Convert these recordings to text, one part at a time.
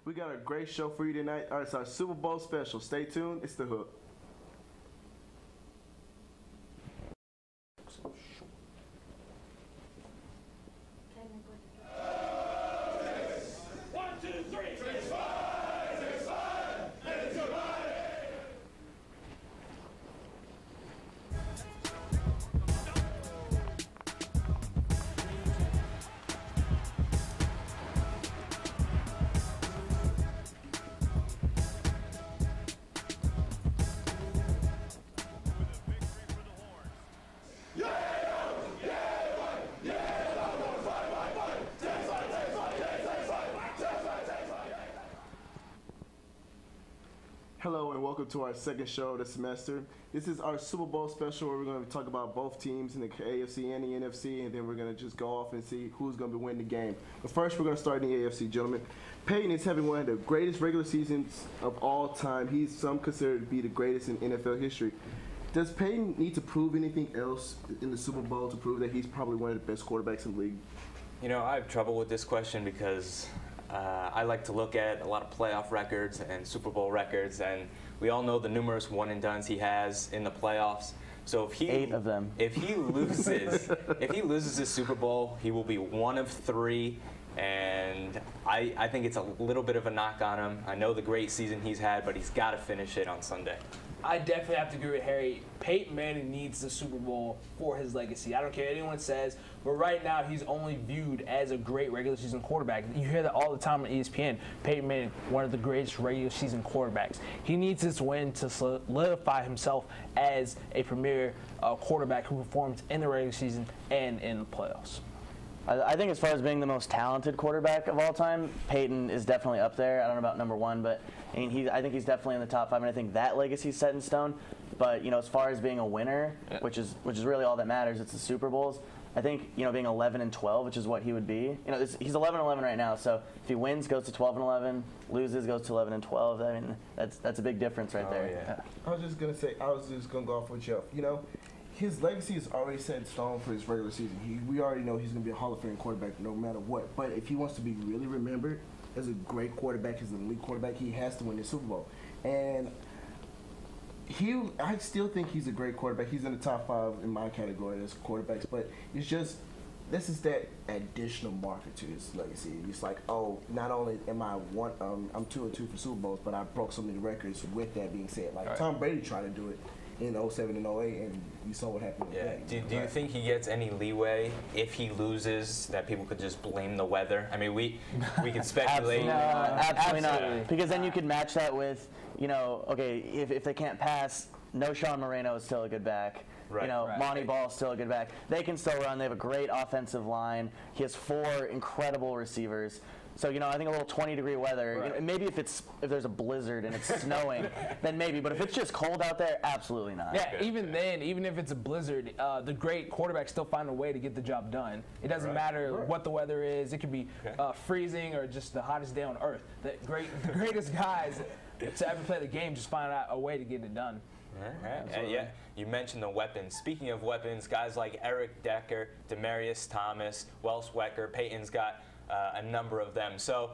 We got a great show for you tonight. All right, it's our Super Bowl special. Stay tuned. It's The Hook. Hello and welcome to our second show of the semester. This is our Super Bowl special where we're going to talk about both teams in the AFC and the NFC, and then we're going to just go off and see who's going to be winning the game. But first, we're going to start in the AFC, gentlemen. Peyton is having one of the greatest regular seasons of all time. He's some considered to be the greatest in NFL history. Does Peyton need to prove anything else in the Super Bowl to prove that he's probably one of the best quarterbacks in the league? You know, I have trouble with this question because I like to look at a lot of playoff records and Super Bowl records, and we all know the numerous one-and-dones he has in the playoffs. So if he 8 of them. If he loses, if he loses his Super Bowl, he will be one of 3, and I think it's a little bit of a knock on him. I know the great season he's had, but he's got to finish it on Sunday. I definitely have to agree with Harry. Peyton Manning needs the Super Bowl for his legacy. I don't care what anyone says, but right now he's only viewed as a great regular season quarterback. You hear that all the time on ESPN. Peyton Manning, one of the greatest regular season quarterbacks. He needs this win to solidify himself as a premier quarterback who performs in the regular season and in the playoffs. I think as far as being the most talented quarterback of all time, Peyton is definitely up there. I don't know about number 1, but I mean, I think he's definitely in the top 5, and I think that legacy's set in stone. But you know, as far as being a winner, which is really all that matters, it's the Super Bowls. I think, you know, being 11-12, which is what he would be. You know, he's 11-11 right now, so if he wins, goes to 12-11, loses, goes to 11-12. I mean, that's a big difference right there. Yeah. I was just gonna go off with Jeff. You know, his legacy is already set in stone for his regular season. We already know he's going to be a Hall of Fame quarterback no matter what. But if he wants to be really remembered as a great quarterback, as an elite quarterback, he has to win the Super Bowl. And I still think he's a great quarterback. He's in the top 5 in my category as quarterbacks. But it's just, this is that additional marker to his legacy. It's like, oh, not only am I I'm 2-2 for Super Bowls, but I broke so many records with that being said. Like Tom Brady tried to do it in 07 and 08, and you saw what happened with that. Do you think he gets any leeway if he loses, that people could just blame the weather? I mean, we can speculate. Absolutely not. Because then you could match that with, you know, okay, if they can't pass, no Sean Moreno is still a good back. Right. You know, Monty Ball is still a good back. They can still run. They have a great offensive line. He has 4 incredible receivers. So, you know, I think a little 20-degree weather, you know, maybe if there's a blizzard and it's snowing, then maybe. But if it's just cold out there, absolutely not. Yeah, even then, even if it's a blizzard, the great quarterbacks still find a way to get the job done. It doesn't matter what the weather is. It could be freezing or just the hottest day on earth. The greatest guys to ever play the game just find out a way to get it done. Right. Yeah, you mentioned the weapons. Speaking of weapons, guys like Eric Decker, Demaryius Thomas, Wells Wecker, Peyton's got a number of them. So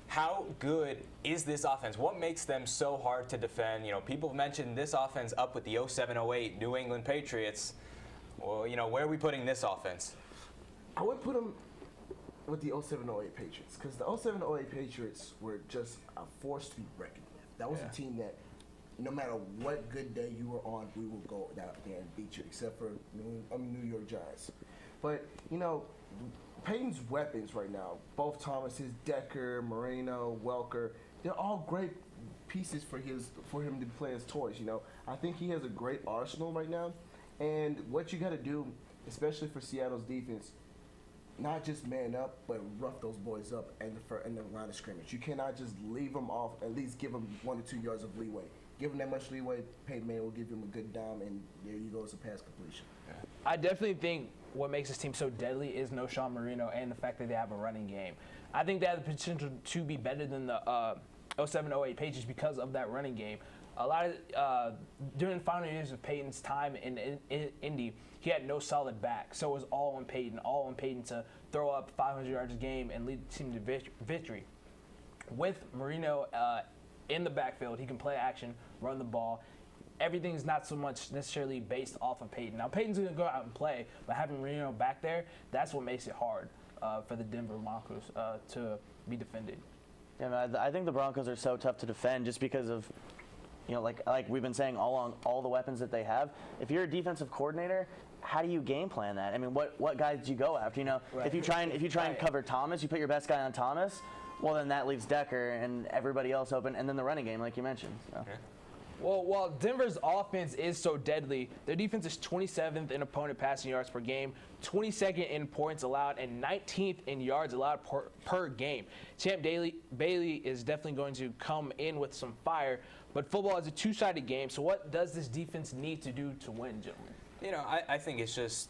how good is this offense? What makes them so hard to defend? You know, people have mentioned this offense up with the 07-08 New England Patriots. Well, you know, where are we putting this offense? I would put them with the 07-08 Patriots, because the 07-08 Patriots were just a force to be reckoned with. That was a team that, no matter what good day you were on, we will go out there and beat you, except for New York Giants. But, you know, Peyton's weapons right now, both Thomas's, Decker, Moreno, Welker, they're all great pieces for him to play as toys. You know, I think he has a great arsenal right now, and what you got to do, especially for Seattle's defense, not just man up, but rough those boys up in the line of scrimmage. You cannot just leave them off. At least give them 1 to 2 yards of leeway. Give him that much leeway, Peyton Manning will give him a good dime, and there you go, it's a pass completion. I definitely think what makes this team so deadly is no Sean Marino and the fact that they have a running game. I think they have the potential to be better than the 07-08 Patriots because of that running game. A lot of during the final years of Peyton's time in Indy, he had no solid back, so it was all on Peyton to throw up 500 yards a game and lead the team to victory. with Marino in the backfield, he can play action, run the ball. Everything's not so much necessarily based off of Peyton. Now, Peyton's going to go out and play, but having Marino back there, that's what makes it hard for the Denver Broncos to be defended. Yeah, man, I think the Broncos are so tough to defend just because of, like we've been saying all along, all the weapons that they have. If you're a defensive coordinator, how do you game plan that? I mean, what guys do you go after? Right. If you try and cover Thomas, you put your best guy on Thomas. Well, then that leaves Decker and everybody else open, and then the running game, like you mentioned. So. Yeah. Well, while Denver's offense is so deadly, their defense is 27th in opponent passing yards per game, 22nd in points allowed, and 19th in yards allowed per game. Champ Bailey is definitely going to come in with some fire, but football is a two-sided game, so what does this defense need to do to win, gentlemen? I think it's just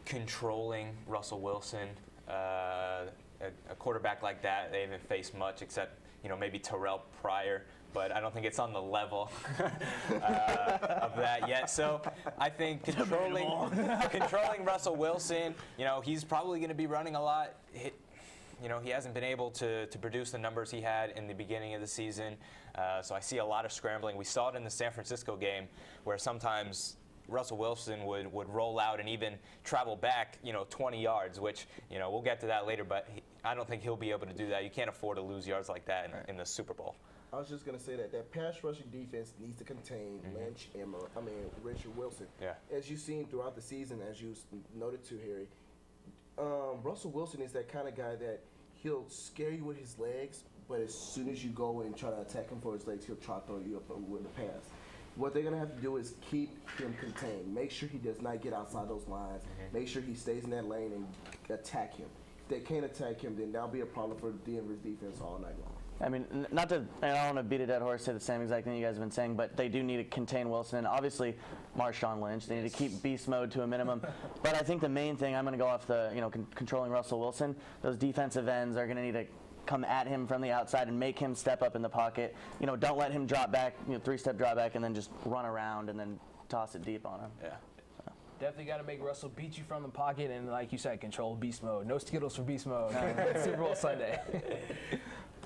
controlling Russell Wilson. A quarterback like that, they haven't faced much except, maybe Terrell Pryor. But I don't think it's on the level of that yet. So I think controlling Russell Wilson, he's probably going to be running a lot. He hasn't been able to produce the numbers he had in the beginning of the season. So I see a lot of scrambling. We saw it in the San Francisco game where sometimes Russell Wilson would roll out and even travel back, 20 yards, which, we'll get to that later. But I don't think he'll be able to do that. You can't afford to lose yards like that in the Super Bowl. I was just going to say that pass rushing defense needs to contain Lynch and Richard Wilson. Yeah. As you've seen throughout the season, as you noted too, Harry, Russell Wilson is that kind of guy that he'll scare you with his legs, but as soon as you go and try to attack him for his legs, he'll try to throw you up with the pass. What they're going to have to do is keep him contained. Make sure he does not get outside those lines. Make sure he stays in that lane and attack him. If they can't attack him, then that'll be a problem for Denver's defense all night long. I mean, I don't want to beat a dead horse, say the same exact thing you guys have been saying, but they do need to contain Wilson. And obviously, Marshawn Lynch. They need to keep beast mode to a minimum. But I think the main thing, I'm going to go off the, controlling Russell Wilson. Those defensive ends are going to need to come at him from the outside and make him step up in the pocket. Don't let him drop back, three-step drop back, and then just run around and then toss it deep on him. Yeah. Definitely got to make Russell beat you from the pocket and, like you said, control beast mode. No Skittles for beast mode. Super Bowl Sunday.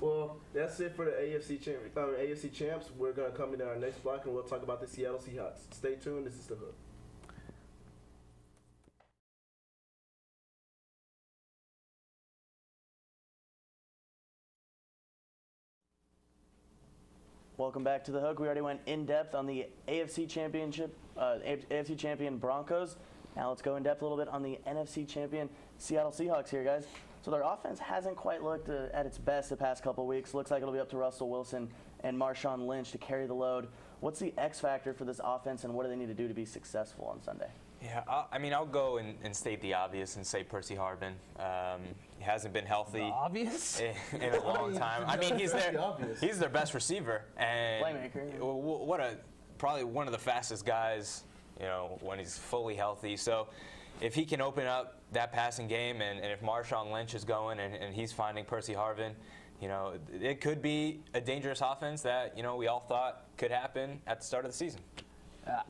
Well, that's it for the AFC champs. We're going to come into our next block and we'll talk about the Seattle Seahawks. Stay tuned. This is The Hook. Welcome back to The Hook. We already went in depth on the AFC Championship, AFC champion Broncos. Now let's go in depth a little bit on the NFC champion Seattle Seahawks here, guys. So their offense hasn't quite looked at its best the past couple of weeks. Looks like it'll be up to Russell Wilson and Marshawn Lynch to carry the load. What's the X factor for this offense, and what do they need to do to be successful on Sunday? Yeah, I'll go and state the obvious and say Percy Harvin. He hasn't been healthy. The obvious? In a long time. I mean, he's their best receiver, and playmaker. Probably one of the fastest guys, when he's fully healthy. So if he can open up that passing game, and if Marshawn Lynch is going and he's finding Percy Harvin, it could be a dangerous offense that, we all thought could happen at the start of the season.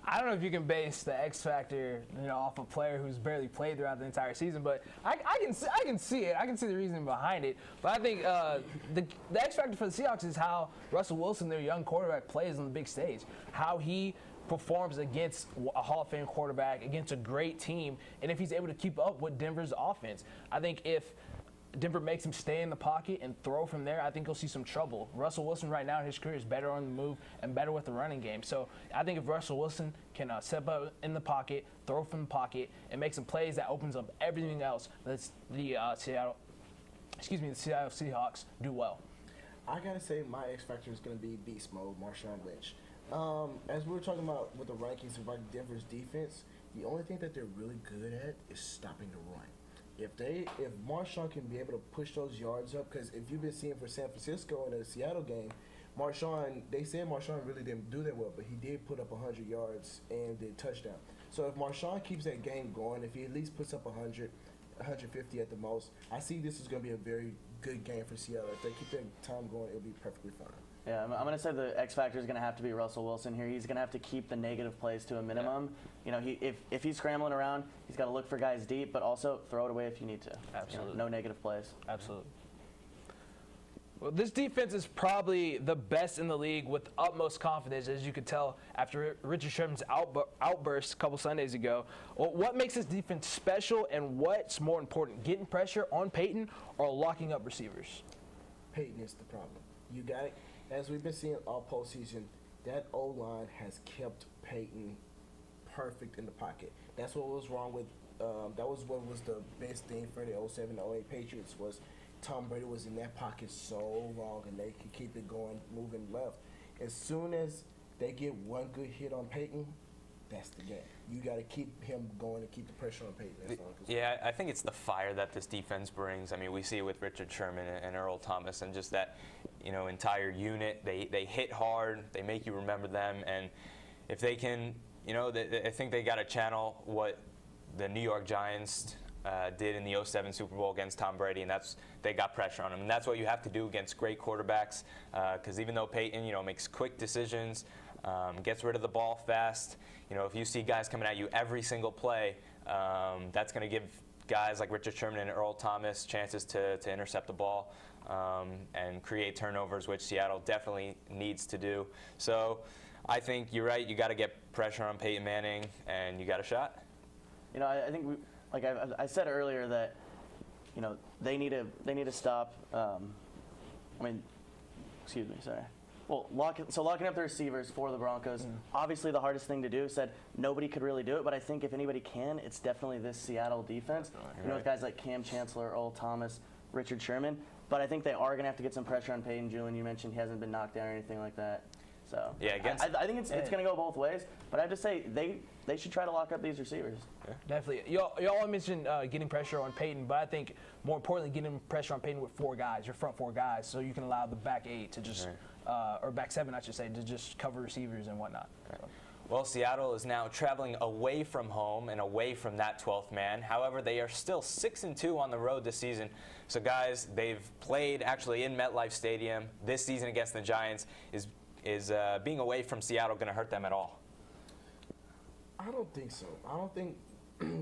I don't know if you can base the X factor, off a player who's barely played throughout the entire season, but I can see it. I can see the reasoning behind it. But I think the X factor for the Seahawks is how Russell Wilson, their young quarterback, plays on the big stage. How he performs against a Hall of Fame quarterback, against a great team, and if he's able to keep up with Denver's offense. I think if Denver makes him stay in the pocket and throw from there, I think he'll see some trouble. Russell Wilson right now in his career is better on the move and better with the running game. So I think if Russell Wilson can step up in the pocket, throw from the pocket, and make some plays, that opens up everything else that the Seattle Seahawks do well. I got to say my X factor is going to be beast mode, Marshawn Lynch. As we were talking about with the rankings of Denver's defense, the only thing that they're really good at is stopping the run. If Marshawn can be able to push those yards up, because if you've been seeing for San Francisco in the Seattle game, they said Marshawn really didn't do that well, but he did put up 100 yards and did touchdown. So if Marshawn keeps that game going, if he at least puts up 100, 150 at the most, I see this is going to be a very good game for Seattle. If they keep that time going, it'll be perfectly fine. Yeah, I'm going to say the X factor is going to have to be Russell Wilson here. He's going to have to keep the negative plays to a minimum. Yeah. If he's scrambling around, he's got to look for guys deep, but also throw it away if you need to. Absolutely. No negative plays. Absolutely. Well, this defense is probably the best in the league with utmost confidence, as you could tell after Richard Sherman's outburst a couple Sundays ago. Well, what makes this defense special, and what's more important, getting pressure on Peyton or locking up receivers? Peyton is the problem. You got it. As we've been seeing all postseason, that O-line has kept Peyton perfect in the pocket. That's what was wrong with that was what was the best thing for the 07-08 Patriots was Tom Brady was in that pocket so long, and they could keep it going, moving left. As soon as they get one good hit on Peyton, that's the game. You got to keep him going and keep the pressure on Peyton. Yeah, I think it's the fire that this defense brings. I mean, we see it with Richard Sherman and Earl Thomas, and just that, entire unit. They hit hard. They make you remember them, and if they can, I think they got to channel what the New York Giants did in the 07 Super Bowl against Tom Brady, and they got pressure on him. And that's what you have to do against great quarterbacks, because even though Peyton, makes quick decisions, gets rid of the ball fast, if you see guys coming at you every single play, that's going to give guys like Richard Sherman and Earl Thomas chances to intercept the ball and create turnovers, which Seattle definitely needs to do. So I think you're right. You got to get pressure on Peyton Manning, and you got a shot. I think like I said earlier that, they need to stop. Excuse me, sorry. Well, locking up the receivers for the Broncos, obviously the hardest thing to do. Said nobody could really do it, but I think if anybody can, it's definitely this Seattle defense. With guys like Cam Chancellor, Earl Thomas, Richard Sherman. But I think they are going to have to get some pressure on Peyton. Julian, you mentioned he hasn't been knocked down or anything like that. So yeah, I think it's going to go both ways. But I have to say they should try to lock up these receivers. Yeah. Definitely. Y'all mentioned getting pressure on Peyton, but I think more importantly getting pressure on Peyton with four guys, your front four guys, so you can allow the back eight to just or back seven, I should say, to just cover receivers and whatnot. So. Well, Seattle is now traveling away from home and away from that 12th man. However, they are still 6-2 on the road this season. So, guys, they've played actually in MetLife Stadium this season against the Giants. Is being away from Seattle going to hurt them at all? I don't think so. I don't think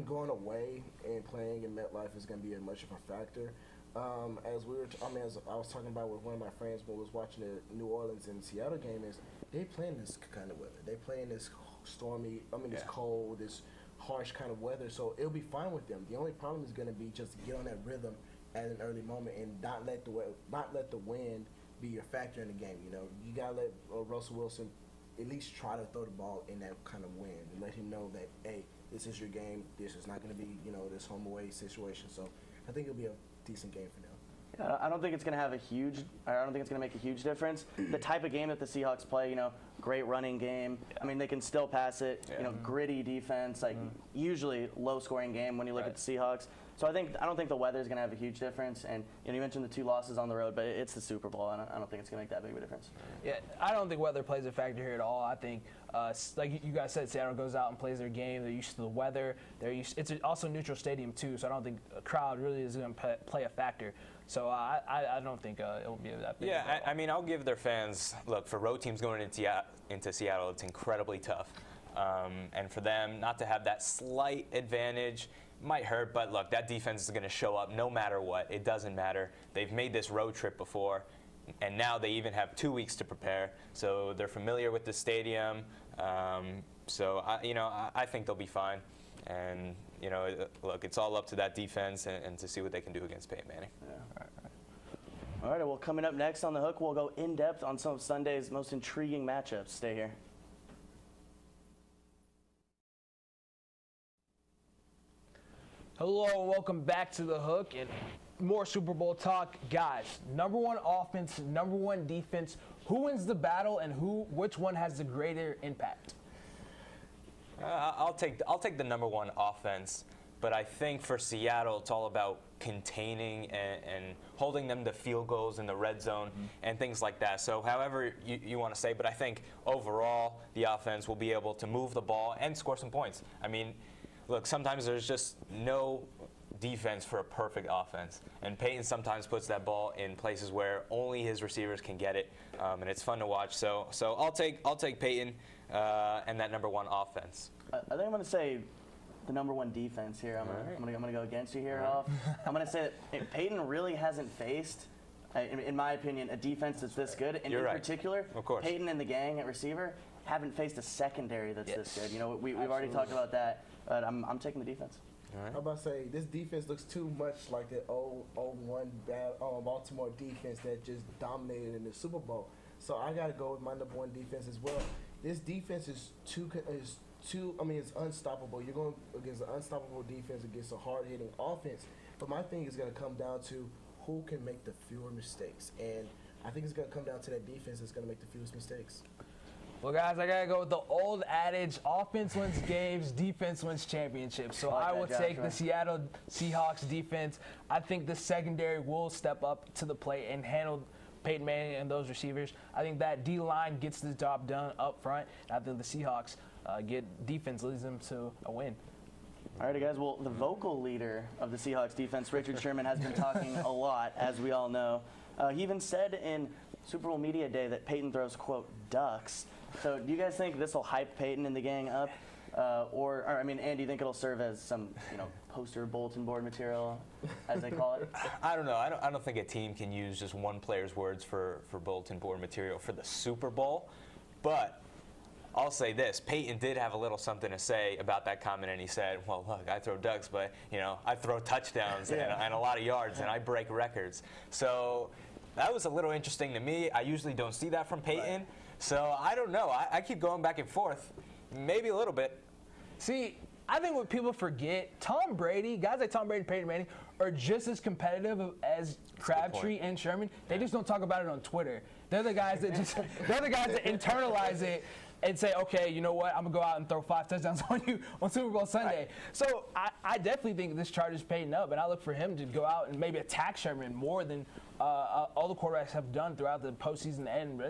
going away and playing in MetLife is going to be much of a factor. As I was talking about with one of my friends when we was watching the New Orleans and Seattle game, is they play in this kind of weather. They play in this stormy, this cold, this harsh kind of weather. So it'll be fine with them. The only problem is going to be just to get on that rhythm at an early moment and not let the wind be your factor in the game. You gotta let Russell Wilson at least try to throw the ball in that kind of wind and let him know that, hey, this is your game. This is not going to be this home away situation. So I think it'll be a decent game for them. Yeah, I don't think it's going to make a huge difference. The type of game that the Seahawks play, great running game. I mean, they can still pass it. Gritty defense, usually low-scoring game when you look at the Seahawks. So I don't think the weather is going to have a huge difference. And you mentioned the 2 losses on the road, but it's the Super Bowl. I don't think it's going to make that big of a difference. Yeah, I don't think weather plays a factor here at all. I think, like you guys said, Seattle goes out and plays their game. They're used to the weather. It's also a neutral stadium too, so I don't think a crowd really is going to play a factor. So I don't think it will be that big. Yeah, I mean, I'll give their fans, look, for road teams going into Seattle, it's incredibly tough. And for them not to have that slight advantage might hurt, but look, that defense is going to show up no matter what. It doesn't matter. They've made this road trip before, and now they even have 2 weeks to prepare. So they're familiar with the stadium. So I think they'll be fine. And look, it's all up to that defense and to see what they can do against Peyton Manning. Yeah. All right. Well, coming up next on The Hook, we'll go in depth on some of Sunday's most intriguing matchups. Stay here. Hello and welcome back to The Hook and more Super Bowl talk. Guys, number 1 offense, number 1 defense. Who wins the battle and which one has the greater impact? I'll take the number 1 offense, but I think for Seattle it's all about containing and holding them to field goals in the red zone and things like that. So however you want to say, but I think overall the offense will be able to move the ball and score some points. I mean, look, sometimes there's just no defense for a perfect offense, and Peyton sometimes puts that ball in places where only his receivers can get it, and it's fun to watch. So I'll take Peyton and that number 1 offense. I think I'm going to say the number 1 defense here. I'm going to go against you here, Hoff. I'm going to say that Peyton really hasn't faced in my opinion, a defense that's this good. And You're in right. particular, Of course. Peyton and the gang at receiver haven't faced a secondary that's this good. You know, we've already talked about that, but I'm taking the defense. All right. I'm about to say, this defense looks too much like the 0-1 Baltimore defense that just dominated in the Super Bowl. So I got to go with my #1 defense as well. This defense is it's unstoppable. You're going against an unstoppable defense against a hard-hitting offense. But my thing is going to come down to who can make the fewer mistakes. And I think it's going to come down to that defense that's going to make the fewest mistakes. Well, guys, I got to go with the old adage, offense wins games, defense wins championships. So I will take the Seattle Seahawks defense. I think the secondary will step up to the plate and handle Peyton Manning and those receivers. I think that D-line gets the job done up front. I think the Seahawks get defense leads them to a win. All right, guys. Well, the vocal leader of the Seahawks defense, Richard Sherman, has been talking a lot, as we all know. He even said in Super Bowl Media Day that Peyton throws, quote, ducks. So do you guys think this will hype Peyton and the gang up? And do you think it'll serve as some, poster bulletin board material, as they call it? I don't know. I don't think a team can use just one player's words for bulletin board material for the Super Bowl. But I'll say this. Peyton did have a little something to say about that comment, and he said, well, look, I throw ducks, but, I throw touchdowns and a lot of yards, and I break records. So that was a little interesting to me. I usually don't see that from Peyton. Right. So I don't know. I keep going back and forth, maybe a little bit. See, I think what people forget, guys like Tom Brady and Peyton Manning are just as competitive as Crabtree and Sherman. They just don't talk about it on Twitter. They're the guys that internalize it and say, okay, you know what, I'm going to go out and throw 5 touchdowns on you on Super Bowl Sunday. Right. So I definitely think this charges Peyton up, and I look for him to go out and maybe attack Sherman more than all the quarterbacks have done throughout the postseason and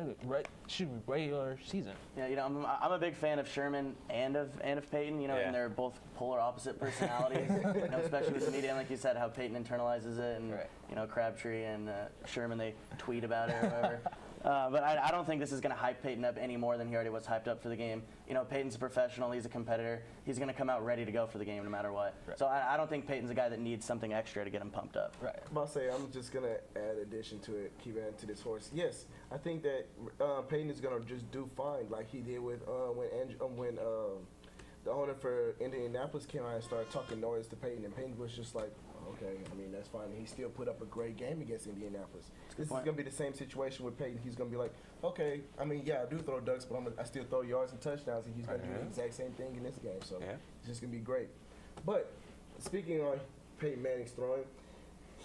regular season. Yeah, I'm a big fan of Sherman and of Peyton, and they're both polar opposite personalities, especially with the media, and like you said, how Peyton internalizes it, and Crabtree and Sherman, they tweet about it or whatever. But I don't think this is going to hype Peyton up any more than he already was hyped up for the game. Peyton's a professional. He's a competitor. He's going to come out ready to go for the game no matter what. Right. So I don't think Peyton's a guy that needs something extra to get him pumped up. Right. I'm I'm just going to add addition to it, keep adding to this horse. Yes, I think that Peyton is going to just do fine like he did with when the owner for Indianapolis came out and started talking noise to Peyton, and Peyton was just like, okay, that's fine. He still put up a great game against Indianapolis. This is going to be the same situation with Peyton. He's going to be like, okay, I do throw ducks, but I still throw yards and touchdowns, and he's going to do the exact same thing in this game. So it's just going to be great. But speaking on Peyton Manning's throwing,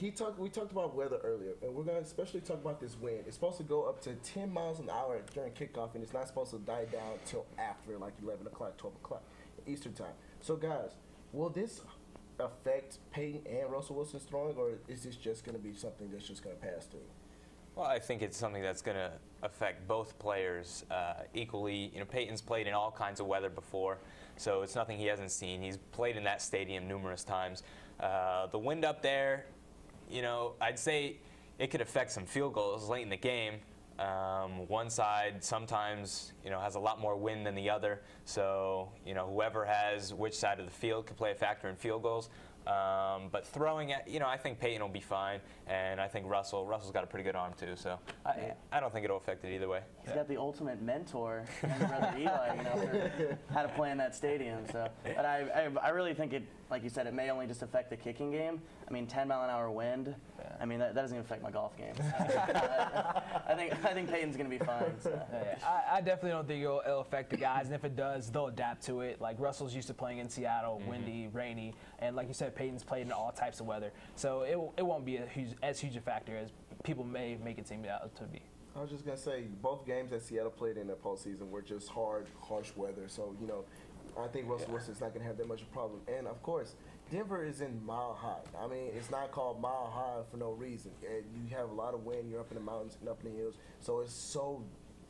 we talked about weather earlier, and we're going to especially talk about this wind. It's supposed to go up to 10 miles an hour during kickoff, and it's not supposed to die down till after, like 11 o'clock, 12 o'clock Eastern time. So, guys, will this affect Peyton and Russell Wilson's throwing, or is this just going to be something that's just going to pass through? Well, I think it's something that's going to affect both players equally. Peyton's played in all kinds of weather before, so it's nothing he hasn't seen. He's played in that stadium numerous times. The wind up there, I'd say it could affect some field goals late in the game. One side sometimes, has a lot more wind than the other. So, whoever has which side of the field could play a factor in field goals. But throwing it, I think Peyton will be fine, and I think Russell's got a pretty good arm too. So I don't think it'll affect it either way. He's got the ultimate mentor, younger brother Eli, for how to play in that stadium. So, but I really think it, like you said, it may only just affect the kicking game. 10-mile-an-hour wind. That doesn't even affect my golf game. I think Peyton's going to be fine. So. I definitely don't think it'll affect the guys, and if it does, they'll adapt to it. Like Russell's used to playing in Seattle, windy, rainy, and like you said, Peyton's played in all types of weather. So it won't be as huge a factor as people may make it seem to be. I was just going to say, both games that Seattle played in the postseason were just harsh weather. So, I think Russell Wilson's not going to have that much of a problem. And, of course, Denver is in Mile High. It's not called Mile High for no reason. You have a lot of wind. You're up in the mountains and up in the hills. So it's so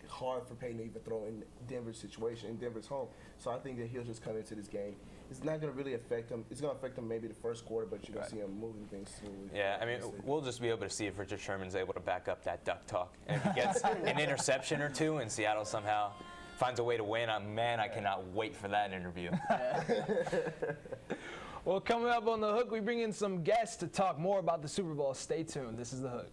hard for Peyton to even throw in Denver's situation, in Denver's home. So I think that he'll just come into this game. It's not going to really affect him. It's going to affect him maybe the first quarter, but you're going to see him moving things smoothly. Yeah, we'll just be able to see if Richard Sherman's able to back up that duck talk. And if he gets an interception or two and Seattle somehow finds a way to win, I cannot wait for that interview. Well, coming up on The Hook, we bring in some guests to talk more about the Super Bowl. Stay tuned. This is The Hook.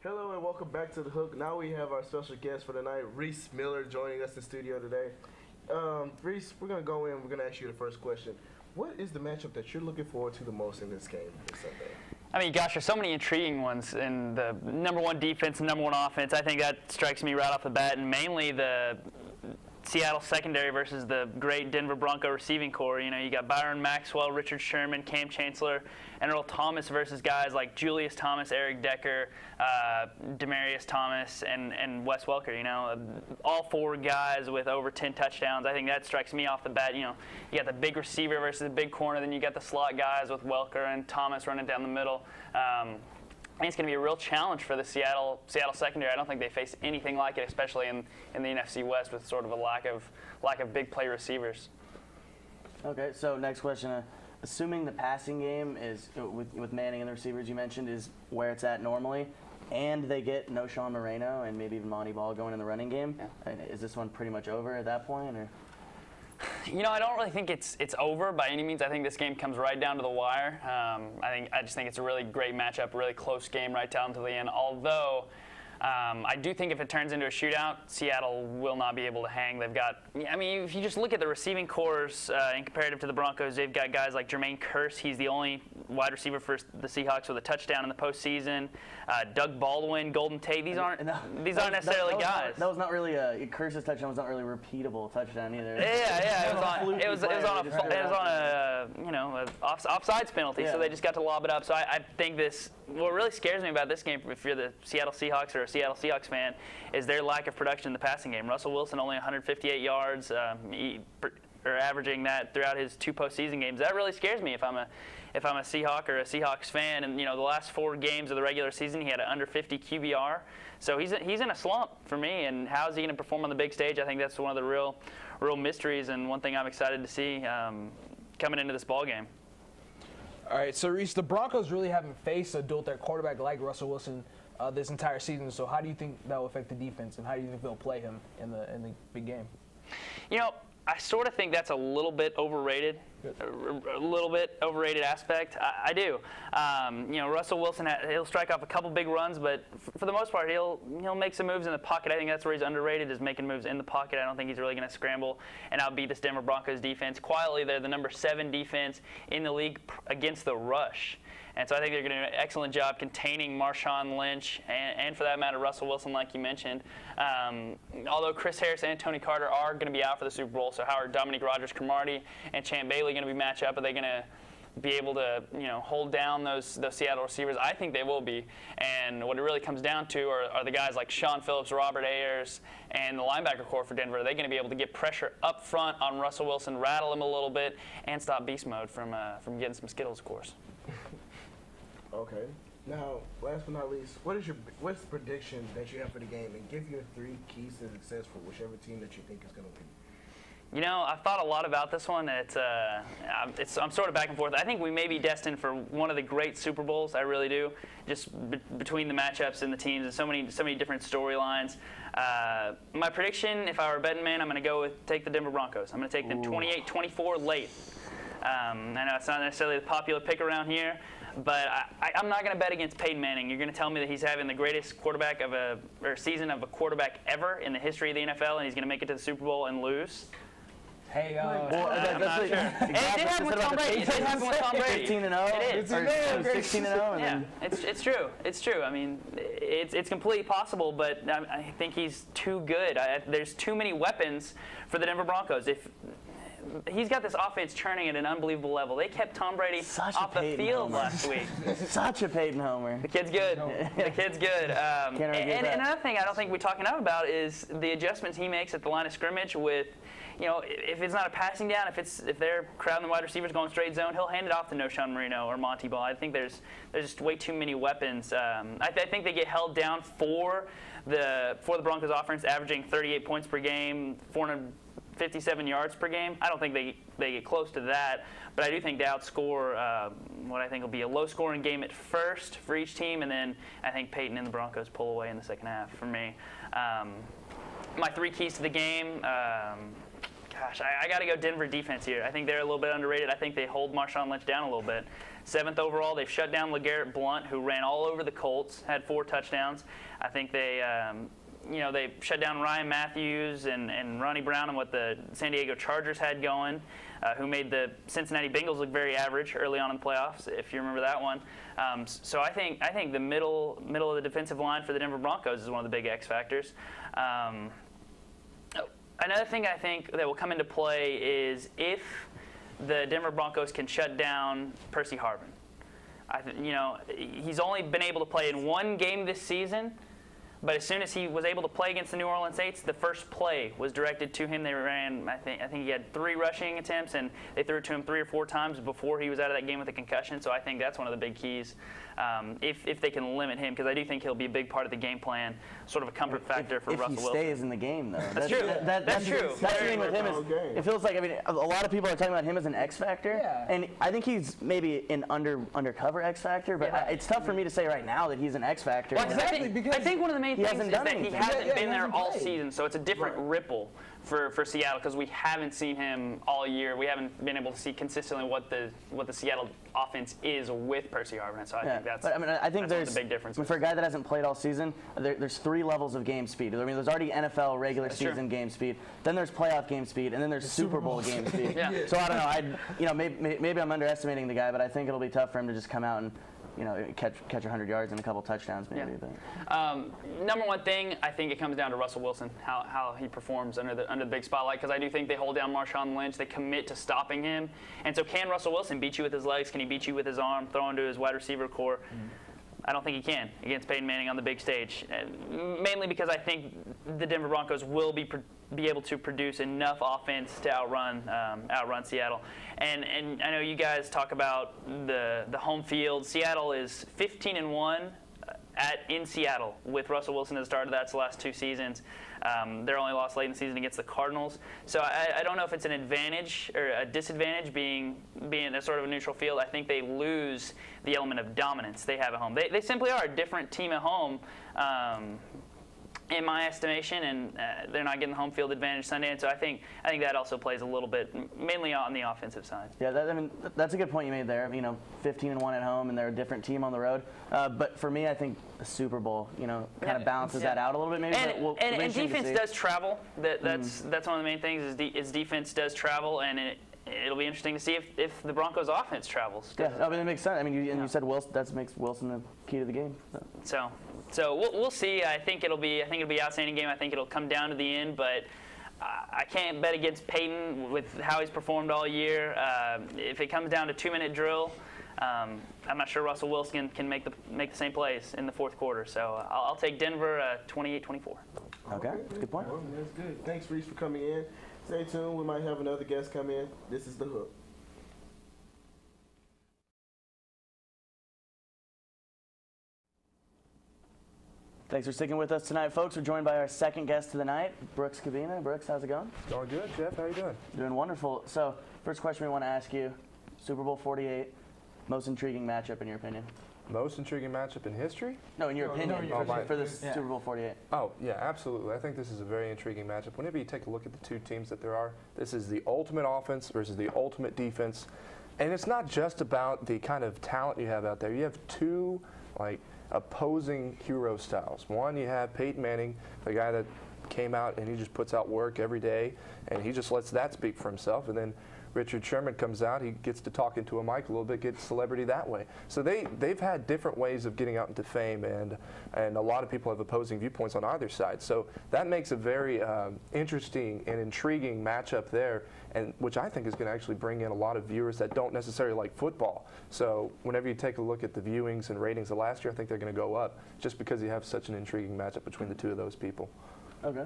Hello and welcome back to The Hook. Now we have our special guest for the night, Reese Miller, joining us in studio today. Reese, we're going to go in. We're going to ask you the first question. What is the matchup that you're looking forward to the most in this game this Sunday? I mean, gosh, there's so many intriguing ones in the number one defense and number one offense. I think that strikes me right off the bat, and mainly the Seattle secondary versus the great Denver Bronco receiving core. You know, you got Byron Maxwell, Richard Sherman, Cam Chancellor, and Earl Thomas versus guys like Julius Thomas, Eric Decker, Demarius Thomas, and Wes Welker. You know, all four guys with over 10 touchdowns. I think that strikes me off the bat. You know, you got the big receiver versus the big corner, then you got the slot guys with Welker and Thomas running down the middle. I think it's going to be a real challenge for the Seattle secondary. I don't think they face anything like it, especially in the NFC West with sort of a lack of big play receivers. Okay, so next question. Assuming the passing game is with Manning and the receivers you mentioned is where it's at normally, and they get no Sean Moreno and maybe even Monty Ball going in the running game, is this one pretty much over at that point? Or? You know, I don't really think it's over by any means. I think this game comes right down to the wire. I just think it's a really great matchup, really close game right down to the end. Although I do think if it turns into a shootout, Seattle will not be able to hang. They've got, I mean, if you just look at the receiving cores in comparative to the Broncos, they've got guys like Jermaine Kearse. He's the only wide receiver for the Seahawks with a touchdown in the postseason. Doug Baldwin, Golden Tate. These aren't necessarily guys. That was not really Kearse's touchdown was not really a repeatable touchdown either. Yeah, it was on a offsides penalty, so they just got to lob it up. So I think what really scares me about this game, if you're the Seattle Seahawks or a Seattle Seahawks fan, is their lack of production in the passing game. Russell Wilson only 158 yards, averaging that throughout his two postseason games. That really scares me if I'm a Seahawk or a Seahawks fan. And you know, the last 4 games of the regular season, he had an under 50 QBR. So he's in a slump for me. And how is he going to perform on the big stage? I think that's one of the real mysteries, and one thing I'm excited to see coming into this ball game. All right, so Reese, the Broncos really haven't faced a dual-threat quarterback like Russell Wilson this entire season. So how do you think that will affect the defense, and how do you think they'll play him in the big game? You know, I sort of think that's a little bit overrated, a little bit overrated aspect. I do. You know, Russell Wilson, he'll strike off a couple big runs, but for the most part, he'll make some moves in the pocket. I think that's where he's underrated, is making moves in the pocket. I don't think he's really going to scramble and outbeat this Denver Broncos defense. Quietly, they're the number 7 defense in the league against the rush. And so I think they're going to do an excellent job containing Marshawn Lynch and for that matter, Russell Wilson, like you mentioned. Although Chris Harris and Tony Carter are going to be out for the Super Bowl, so how are Dominique Rodgers-Cromartie and Champ Bailey going to be matched up? Are they going to be able to, hold down those Seattle receivers? I think they will be. And what it really comes down to are the guys like Sean Phillips, Robert Ayers, and the linebacker core for Denver. Are they going to be able to get pressure up front on Russell Wilson, rattle him a little bit, and stop beast mode from getting some Skittles, of course? Okay. Now, last but not least, what's the prediction that you have for the game, and give your 3 keys to success for whichever team that you think is going to win? You know, I've thought a lot about this one. I'm sort of back and forth. I think we may be destined for one of the great Super Bowls. I really do. Just between the matchups and the teams and so many different storylines. My prediction, if I were a betting man, I'm going to take the Denver Broncos. I'm going to take them 28-24 late. I know it's not necessarily the popular pick around here, but I'm not going to bet against Peyton Manning. You're going to tell me that he's having the greatest season of a quarterback ever in the history of the NFL, and he's going to make it to the Super Bowl and lose? Hey, I'm not sure. It did happen with Tom Brady. It did happen with Tom Brady. 15-0. It is. 16-0. Yeah, it's true. It's true. I mean, it's completely possible, but I think he's too good. There's too many weapons for the Denver Broncos. He's got this offense churning at an unbelievable level. They kept Tom Brady off the field last week. Such a Peyton homer. The kid's good. The kid's good. And another thing I don't think we talk enough about is the adjustments he makes at the line of scrimmage with, if it's not a passing down, if they're crowding the wide receivers going straight zone, he'll hand it off to Noshawn Marino or Monty Ball. I think there's just way too many weapons. I think they get held down for the Broncos offense, averaging 38 points per game, 457 yards per game. I don't think they get close to that, but I do think they outscore what I think will be a low-scoring game at first for each team, and then I think Peyton and the Broncos pull away in the second half for me. My 3 keys to the game, Gosh, I got to go Denver defense here. I think they're a little bit underrated. I think they hold Marshawn Lynch down a little bit. 7th overall, they've shut down LeGarrette Blount, who ran all over the Colts, had 4 touchdowns. I think they, they shut down Ryan Matthews and Ronnie Brown and what the San Diego Chargers had going, who made the Cincinnati Bengals look very average early on in the playoffs, if you remember that one. So I think the middle of the defensive line for the Denver Broncos is one of the big X factors. Another thing I think that will come into play is if the Denver Broncos can shut down Percy Harvin. He's only been able to play in 1 game this season, but as soon as he was able to play against the New Orleans Saints, the first play was directed to him. They ran, I think he had 3 rushing attempts, and they threw it to him 3 or 4 times before he was out of that game with a concussion. So I think that's one of the big keys if they can limit him, because I do think he'll be a big part of the game plan, sort of a comfort factor for Russell Wilson. If he stays in the game, though. That's true. That's true. That's the thing with him is it feels like, a lot of people are talking about him as an X factor, and I think he's maybe an undercover X factor, but it's tough for me to say right now that he's an X factor. Well, I think one of the main things is that he hasn't been there all played. season, so it's a different ripple for Seattle, because we haven't seen him all year. We haven't been able to see consistently what the Seattle offense is with Percy Harvin. So I think that's one of the big differences. For a guy that hasn't played all season, there's 3 levels of game speed. There's already NFL regular season game speed, then there's playoff game speed, and then there's Super Bowl game speed. So I don't know. Maybe I'm underestimating the guy, but I think it'll be tough for him to just come out and catch 100 yards and a couple touchdowns maybe. Number one thing, I think it comes down to Russell Wilson, how he performs under the big spotlight, because I do think they hold down Marshawn Lynch. They commit to stopping him. And so can Russell Wilson beat you with his legs? Can he beat you with his arm, throw into his wide receiver core? I don't think he can against Peyton Manning on the big stage, mainly because I think the Denver Broncos will be able to produce enough offense to outrun Seattle. And I know you guys talk about the home field. Seattle is 15-1 in Seattle with Russell Wilson at the start of that. It's the last 2 seasons. Their only loss late in the season against the Cardinals. So I don't know if it's an advantage or a disadvantage being a sort of a neutral field. I think they lose the element of dominance they have at home. They simply are a different team at home, in my estimation, and they're not getting the home field advantage Sunday. And so I think that also plays a little bit, mainly on the offensive side. Yeah, that's a good point you made there. 15-1 at home, and they're a different team on the road. But for me, I think the Super Bowl, kind of balances that out a little bit, maybe. And defense does travel. That's one of the main things is defense does travel, and it'll be interesting to see if the Broncos' offense travels. Yeah, it makes sense. You said Wilson. That makes Wilson the key to the game. So we'll see. I think it'll be an outstanding game. I think it'll come down to the end, but I can't bet against Peyton with how he's performed all year. If it comes down to 2-minute drill, I'm not sure Russell Wilson can make the same plays in the 4th quarter. So I'll take Denver 28-24. Okay, that's a good point. Well, that's good. Thanks, Reese, for coming in. Stay tuned. We might have another guest come in. This is The Hook. Thanks for sticking with us tonight, folks. We're joined by our second guest of the night, Brooks Kubena. Brooks, how's it going? It's going good, Jeff. How you doing? Doing wonderful. So, first question we want to ask you, Super Bowl 48, most intriguing matchup in your opinion? Most intriguing matchup in history? No, in your opinion, for this Super Bowl 48. Oh, yeah, absolutely. I think this is a very intriguing matchup. Whenever you take a look at the 2 teams that there are, this is the ultimate offense versus the ultimate defense. And it's not just about the kind of talent you have out there. You have 2, opposing hero styles. One, you have Peyton Manning, the guy that came out and he just puts out work every day, and he just lets that speak for himself. And then Richard Sherman comes out, he gets to talk into a mic a little bit, gets celebrity that way. So they've had different ways of getting out into fame, and a lot of people have opposing viewpoints on either side. So that makes a very interesting and intriguing matchup there, and which I think is going to actually bring in a lot of viewers that don't necessarily like football. So whenever you take a look at the viewings and ratings of last year, I think they're going to go up just because you have such an intriguing matchup between the 2 of those people. Okay.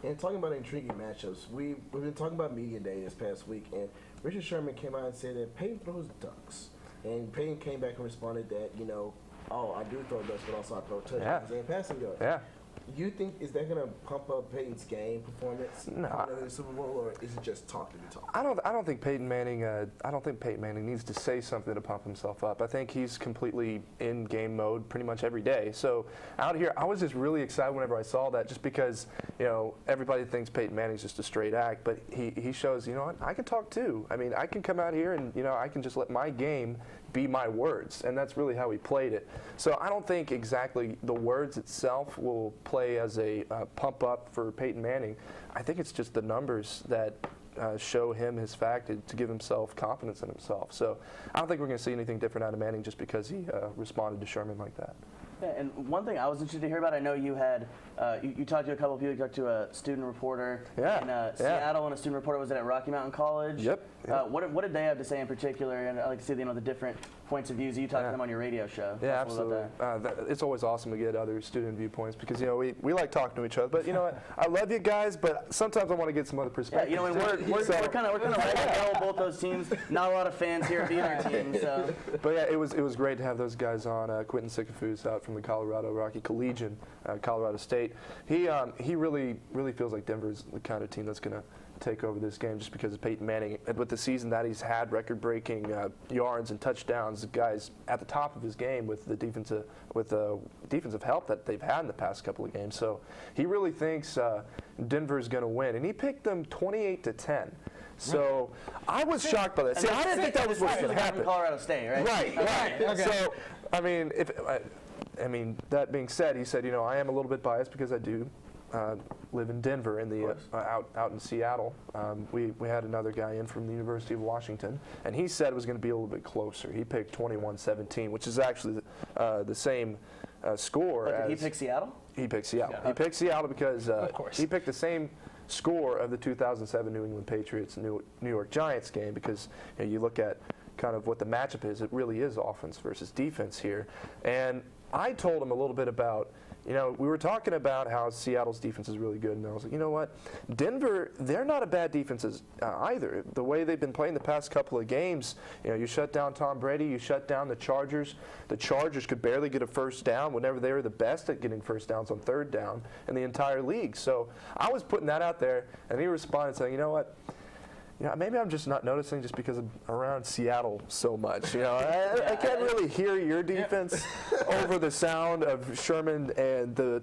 And talking about intriguing matchups, we've been talking about Media Day this past week, and Richard Sherman came out and said that Peyton throws ducks. And Peyton came back and responded that, I do throw ducks, but also I throw touchdowns and passing yards. Yeah. You think is that going to pump up Peyton's game performance in the Super Bowl, or is it just talk to be talk? I don't think Peyton Manning. I don't think Peyton Manning needs to say something to pump himself up. I think he's completely in game mode pretty much every day. So out here, I was just really excited whenever I saw that, just because everybody thinks Peyton Manning's just a straight act, but he shows what, I can talk too. I mean, I can come out here and I can just let my game be my words, and that's really how he played it. So I don't think exactly the words itself will play as a pump up for Peyton Manning. I think it's just the numbers that show him his fact to give himself confidence in himself. So I don't think we're going to see anything different out of Manning just because he responded to Sherman like that. Yeah, and one thing I was interested to hear about, I know you had, you talked to a couple of people, you talked to a student reporter in Seattle and a student reporter, was it at Rocky Mountain College? Yep. What did they have to say in particular? And I'd like to see the different points of views. You talked to them on your radio show. Yeah, absolutely. It's always awesome to get other student viewpoints because, we like talking to each other. But, you know what, I love you guys, but sometimes I want to get some other perspectives. Yeah, and we're kind of right both those teams. Not a lot of fans here of either team. So. But, yeah, it was great to have those guys on. Quentin Sycophus out from the Colorado Rocky Collegian, Colorado State. He really feels like Denver's the kind of team that's going to take over this game just because of Peyton Manning. And with the season that he's had, record-breaking yards and touchdowns, the guy's at the top of his game with the defensive help that they've had in the past couple of games. So he really thinks Denver's going to win, and he picked them 28-10. So I was shocked by that. See, I didn't think that was what's going to happen. Colorado State, right? Right. Okay. So I mean, that being said, he said, I am a little bit biased because I do live in Denver, in the out in Seattle. We had another guy in from the University of Washington, and he said it was going to be a little bit closer. He picked 21-17, which is actually the same score. But did he pick Seattle? He picked Seattle. He picked Seattle because he picked the same score of the 2007 New England Patriots New York Giants game because you look at kind of what the matchup is. It really is offense versus defense here, and I told him a little bit about. We were talking about how Seattle's defense is really good, and I was like, you know what? Denver, they're not a bad defense either. The way they've been playing the past couple of games, you shut down Tom Brady, you shut down the Chargers. The Chargers could barely get a first down whenever they were the best at getting first downs on third down in the entire league. So I was putting that out there, and he responded saying, you know what? Maybe I'm just not noticing just because I'm around Seattle so much. I can't really hear your defense over the sound of Sherman and the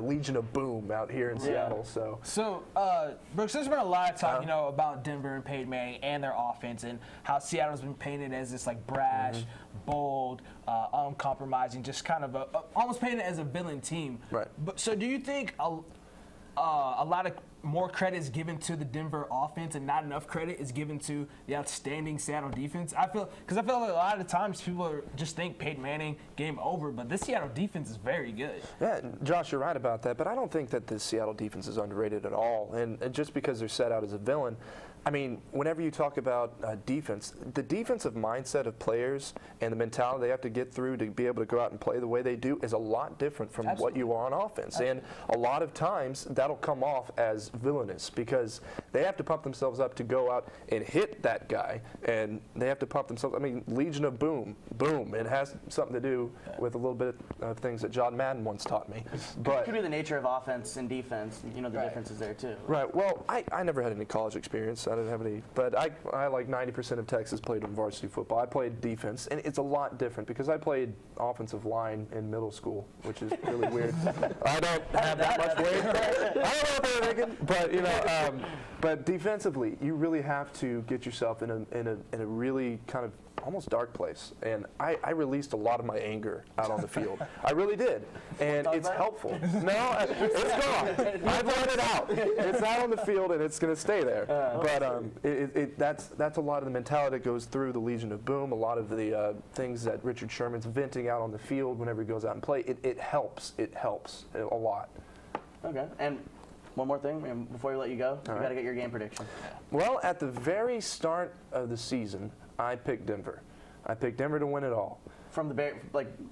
Legion of Boom out here in Seattle. So, Brooks, there's been a lot of talk, about Denver and Peyton Manning and their offense and how Seattle's been painted as this brash, bold, uncompromising, just kind of almost painted as a villain team. Right. So do you think a lot of more credit is given to the Denver offense and not enough credit is given to the outstanding Seattle defense? I feel like a lot of the times people just think Peyton Manning, game over, but this Seattle defense is very good. Yeah, Josh, you're right about that, but I don't think that the Seattle defense is underrated at all. And just because they're set out as a villain, I mean, whenever you talk about defense, the defensive mindset of players and the mentality they have to get through to be able to go out and play the way they do is a lot different from what you are on offense. And a lot of times that'll come off as villainous because they have to pump themselves up to go out and hit that guy, and they have to pump themselves. I mean, Legion of Boom. It has something to do with a little bit of things that John Madden once taught me. But it could be the nature of offense and defense. The differences there too. Right. Well, I never had any college experience. I didn't have any, but I like 90% of Texas played in varsity football. I played defense, and it's a lot different because I played offensive line in middle school, which is really weird. I don't have that much weight. I don't know what they're thinking, but but defensively, you really have to get yourself in a really kind of almost dark place, and I released a lot of my anger out on the field. I really did, and it's helpful. No, it's gone. I've let it out. It's out on the field, and it's going to stay there. But that's a lot of the mentality that goes through the Legion of Boom. A lot of the things that Richard Sherman's venting out on the field whenever he goes out and play. It helps. It helps a lot. Okay, and one more thing before we let you go. You got to get your game prediction. Well, at the very start of the season, I picked Denver. I picked Denver to win it all. From the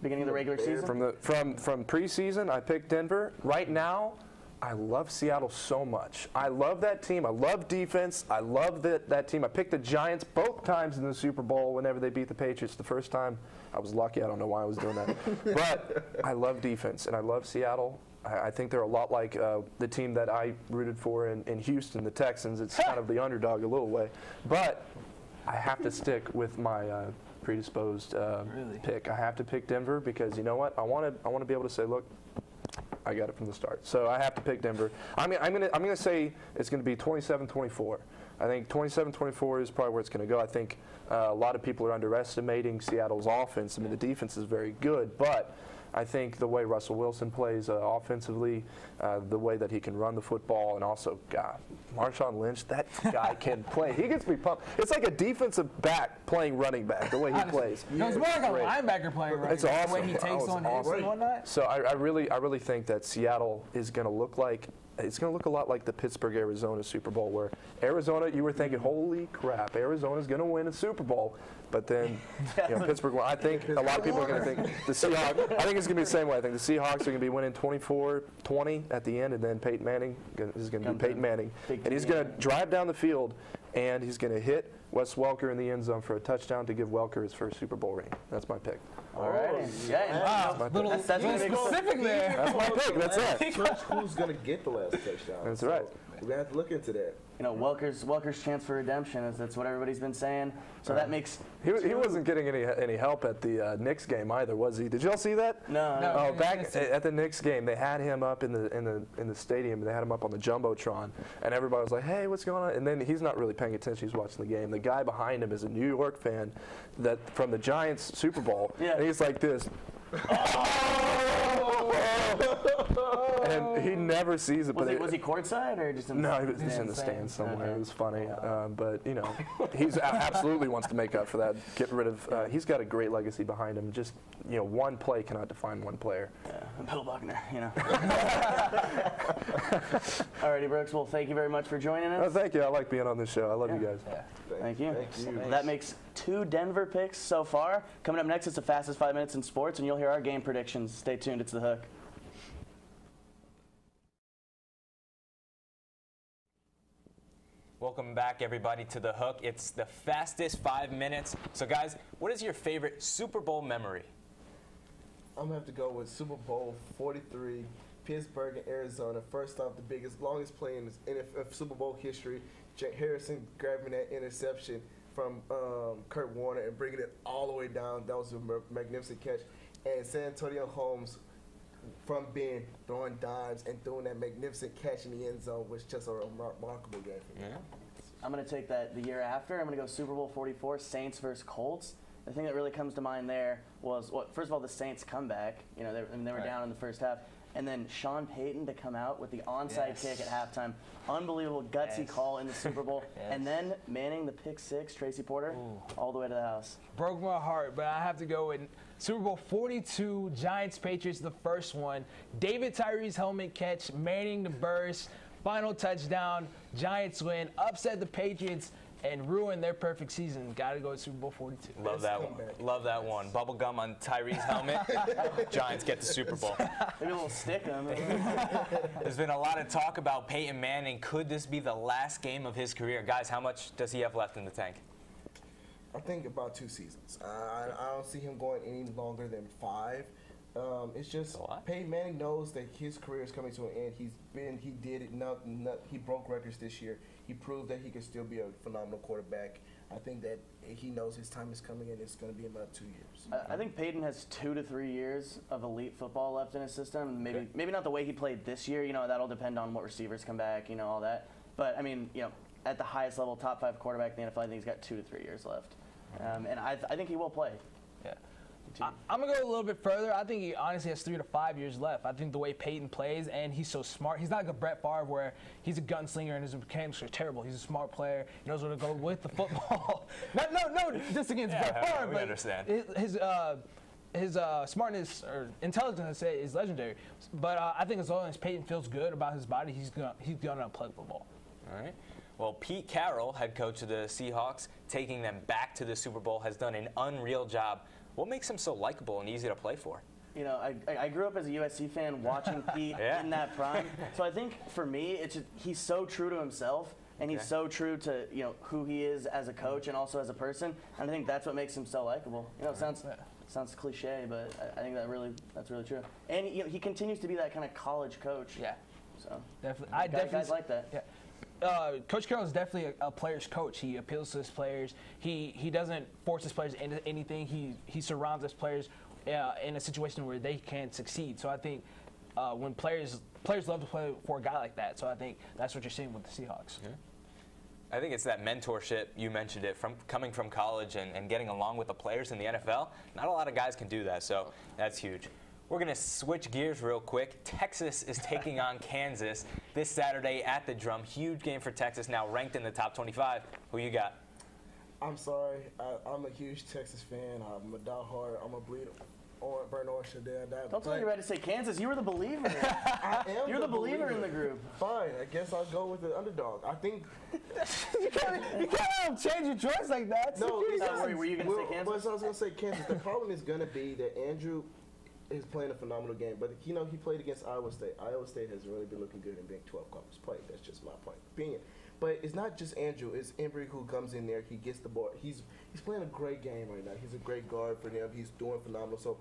beginning of the regular season? From preseason, I picked Denver. Right now, I love Seattle so much. I love that team. I love defense. I love that team. I picked the Giants both times in the Super Bowl whenever they beat the Patriots. The first time, I was lucky. I don't know why I was doing that. But I love defense, and I love Seattle. I think they're a lot like the team that I rooted for in Houston, the Texans. It's kind of the underdog a little way. But I have to stick with my predisposed pick. I have to pick Denver because you know what? I want to be able to say, look, I got it from the start. So I have to pick Denver. I'm gonna say it's going to be 27-24. I think 27-24 is probably where it's going to go. I think a lot of people are underestimating Seattle's offense. I mean, the defense is very good, but I think the way Russell Wilson plays offensively, the way that he can run the football, and also, God, Marshawn Lynch, that guy can play. He gets me pumped. It's like a defensive back playing running back, the way he plays. No, it's more like a linebacker playing running It's awesome. The way he takes on hits and whatnot. So I really think that Seattle is going to look like, it's going to look a lot like the Pittsburgh-Arizona Super Bowl, where Arizona, you were thinking, holy crap, Arizona's going to win a Super Bowl. But then, Pittsburgh won. I think a lot of people are going to think the Seahawks, I think it's going to be the same way. I think the Seahawks are going to be winning 24-20 at the end, and then Peyton Manning is going to be Peyton Manning. And he's going to drive down the field, and he's going to hit Wes Welker in the end zone for a touchdown to give Welker his first Super Bowl ring. That's my pick. All right. Wow. That's Specific there. That's my pick. That's it. Who's going to get the last touchdown? That's right. We're going to have to look into that. You know, Welker's chance for redemption. That's what everybody's been saying. So that makes he wasn't getting any help at the Knicks game either, was he? Did y'all see that? No. Oh, back at the Knicks game, they had him up in the stadium. They had him up on the jumbotron, and everybody was like, "Hey, what's going on?" And then he's not really paying attention. He's watching the game. The guy behind him is a New York fan that from the Giants Super Bowl, and he's like this. And he never sees it. Was he courtside or just in the No, he was in the stands somewhere. Okay. It was funny. But, you know, he's absolutely wants to make up for that. Get rid of he's got a great legacy behind him. Just, you know, one play cannot define one player. Yeah, Bill Buckner, you know. All righty, Brooks. Well, thank you very much for joining us. Oh, thank you. I like being on this show. I love you guys. Yeah. Thank you. Well, that makes 2 Denver picks so far. Coming up next, it's the fastest 5 minutes in sports, and you'll hear our game predictions. Stay tuned. It's The Hook. Welcome back, everybody, to The Hook. It's the fastest 5 minutes. So, guys, what is your favorite Super Bowl memory? I'm going to have to go with Super Bowl 43, Pittsburgh and Arizona. First off, the biggest, longest play in Super Bowl history. Jake Harrison grabbing that interception from Kurt Warner and bringing it all the way down. That was a magnificent catch. And San Antonio Holmes from being throwing dimes and throwing that magnificent catch in the end zone was just a remarkable game for me. Yeah. I'm going to take that the year after. I'm going to go Super Bowl 44, Saints versus Colts. The thing that really comes to mind there was, first of all, the Saints comeback. You know, they were down in the first half. And then Sean Payton to come out with the onside kick at halftime. Unbelievable, gutsy call in the Super Bowl. And then Manning the pick six, Tracy Porter, all the way to the house. Broke my heart, but I have to go with Super Bowl 42, Giants-Patriots, the first one. David Tyree's helmet catch, Manning the burst, final touchdown, Giants win, upset the Patriots, and ruin their perfect season. Got to go with Super Bowl 42. Love that one. Love that one. Bubble gum on Tyree's helmet. Giants get the Super Bowl. Maybe a little stick on it. There's been a lot of talk about Peyton Manning. Could this be the last game of his career? Guys, how much does he have left in the tank? I think about 2 seasons. I don't see him going any longer than 5. It's just Peyton Manning knows that his career is coming to an end. He did it. He broke records this year. He proved that he could still be a phenomenal quarterback. I think that he knows his time is coming, and it's going to be in about 2 years. I think Peyton has 2 to 3 years of elite football left in his system. Maybe not the way he played this year. You know, that'll depend on what receivers come back. You know, all that. But I mean, you know, at the highest level, top 5 quarterback in the NFL, I think he's got 2 to 3 years left, and I think he will play. Yeah. I'm going to go a little bit further. I think he honestly has 3 to 5 years left. I think the way Peyton plays, and he's so smart. He's not like a Brett Favre where he's a gunslinger and his mechanics are terrible. He's a smart player. He knows where to go with the football. no, just against Brett Favre. We understand. His smartness or intelligence is legendary. But I think as long as Peyton feels good about his body, he's gonna play football. All right. Well, Pete Carroll, head coach of the Seahawks, taking them back to the Super Bowl, has done an unreal job. What makes him so likable and easy to play for? You know, I grew up as a USC fan watching Pete in that prime. So I think for me, it's just, he's so true to himself, and he's so true to, you know, who he is as a coach and also as a person. And I think that's what makes him so likable. You know, it Sounds cliche, but I think that's really true. And he continues to be that kind of college coach. Yeah. So definitely. Guys like that. Yeah. Coach Carroll is definitely a player's coach. He appeals to his players. He doesn't force his players into anything. He surrounds his players in a situation where they can succeed. So I think when players love to play for a guy like that. So I think that's what you're seeing with the Seahawks. Yeah. I think it's that mentorship, you mentioned it, from coming from college and getting along with the players in the NFL. Not a lot of guys can do that, so that's huge. We're going to switch gears real quick. Texas is taking on Kansas this Saturday at the Drum. Huge game for Texas, now ranked in the top 25. Who you got? I'm sorry. I'm a huge Texas fan. I'm a diehard. I'm a bleed or burn orange to death. Don't tell me you're ready to say Kansas. You were the believer. I am. You're the believer in the group. Fine. I guess I'll go with the underdog. I think. You can't change your choice like that. No, were you going to say Kansas? I was going to say Kansas. The problem is going to be that Andrew is playing a phenomenal game, but he played against Iowa State. Iowa State has really been looking good in Big 12 conference play. That's just my point of opinion. But it's not just Andrew. It's Embry who comes in there. He gets the ball. He's playing a great game right now. He's a great guard for them. He's doing phenomenal. So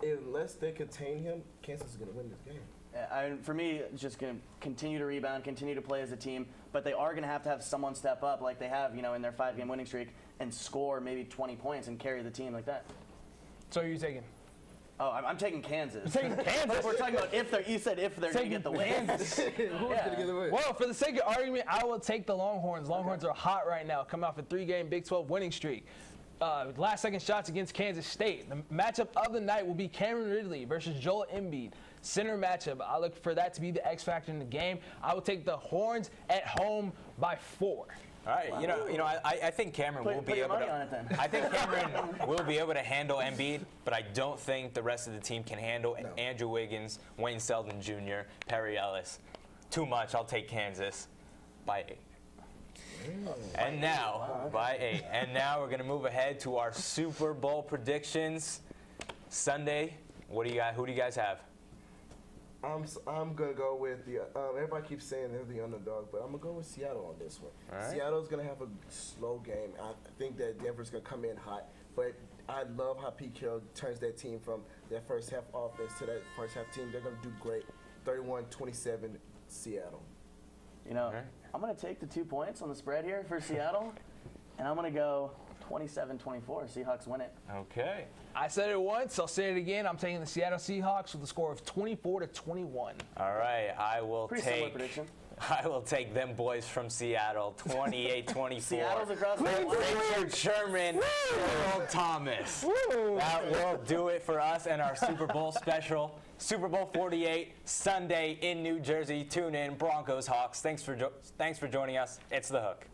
unless they contain him, Kansas is going to win this game. For me, it's just going to continue to rebound, continue to play as a team, but they are going to have someone step up like they have, in their 5-game winning streak and score maybe 20 points and carry the team like that. So who are you taking? Oh, I'm taking Kansas. You're taking Kansas? We're talking about you said if they're going to get the win. Who's going to get the win? Well, for the sake of argument, I will take the Longhorns. Longhorns are hot right now, coming off a 3-game Big 12 winning streak. Last-second shots against Kansas State. The matchup of the night will be Cameron Ridley versus Joel Embiid. Center matchup. I look for that to be the X factor in the game. I will take the Horns at home by 4. All right, I think Cameron will be able to. I think Cameron will be able to handle Embiid, but I don't think the rest of the team can handle Andrew Wiggins, Wayne Selden Jr., Perry Ellis. Too much. I'll take Kansas by 8. And now, by 8. And now we're going to move ahead to our Super Bowl predictions. Sunday, who do you guys have? I'm going to go with the everybody keeps saying they're the underdog, but I'm going to go with Seattle on this one. Right. Seattle's going to have a slow game. I think that Denver's going to come in hot, but I love how Pete Carroll turns that team from that first half offense to that first half team. They're going to do great. 31-27 Seattle. I'm going to take the 2 points on the spread here for Seattle, and I'm going to go 27-24. Seahawks win it. Okay. I said it once. I'll say it again. I'm taking the Seattle Seahawks with a score of 24-21. All right. I will similar prediction. I will take them boys from Seattle, 28-24. Seattle's across the line. Richard Sherman, Earl Thomas. Woo. That will do it for us and our Super Bowl special. Super Bowl 48, Sunday in New Jersey. Tune in, Broncos, Hawks. Thanks for joining us. It's The Hook.